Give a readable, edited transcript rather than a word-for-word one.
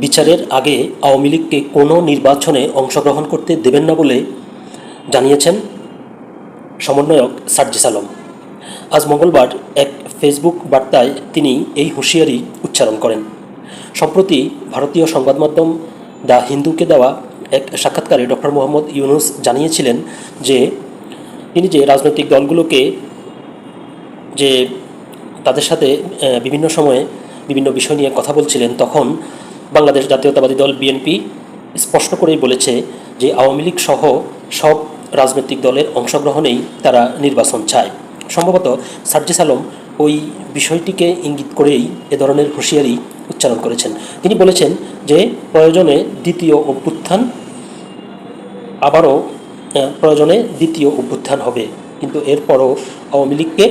বিচারের আগে আওয়ামী লীগকে কোনো নির্বাচনে অংশগ্রহণ করতে দেবেন না বলে জানিয়েছেন সমন্বয়ক সার্জিস আলম। আজ মঙ্গলবার এক ফেসবুক বার্তায় তিনি এই হুঁশিয়ারি উচ্চারণ করেন। সম্প্রতি ভারতীয় সংবাদ মাধ্যম দ্য হিন্দুকে দেওয়া এক সাক্ষাৎকারে ডক্টর মোহাম্মদ ইউনুস জানিয়েছিলেন যে তিনি যে রাজনৈতিক দলগুলোকে যে তাদের সাথে বিভিন্ন সময়ে বিভিন্ন বিষয় নিয়ে কথা বলছিলেন, তখন বাংলাদেশ জাতীয়তাবাদী দল বিএনপি স্পষ্ট করেই বলেছে যে আওয়ামী লীগ সহ সব রাজনৈতিক দলের অংশগ্রহণেই তারা নির্বাচন চায়। সম্ভবত সার্জিস আলম ওই বিষয়টিকে ইঙ্গিত করেই এ ধরনের হুঁশিয়ারি উচ্চারণ করেছেন। তিনি বলেছেন যে প্রয়োজনে দ্বিতীয় অভ্যুত্থান হবে, কিন্তু এরপরও আওয়ামী লীগকে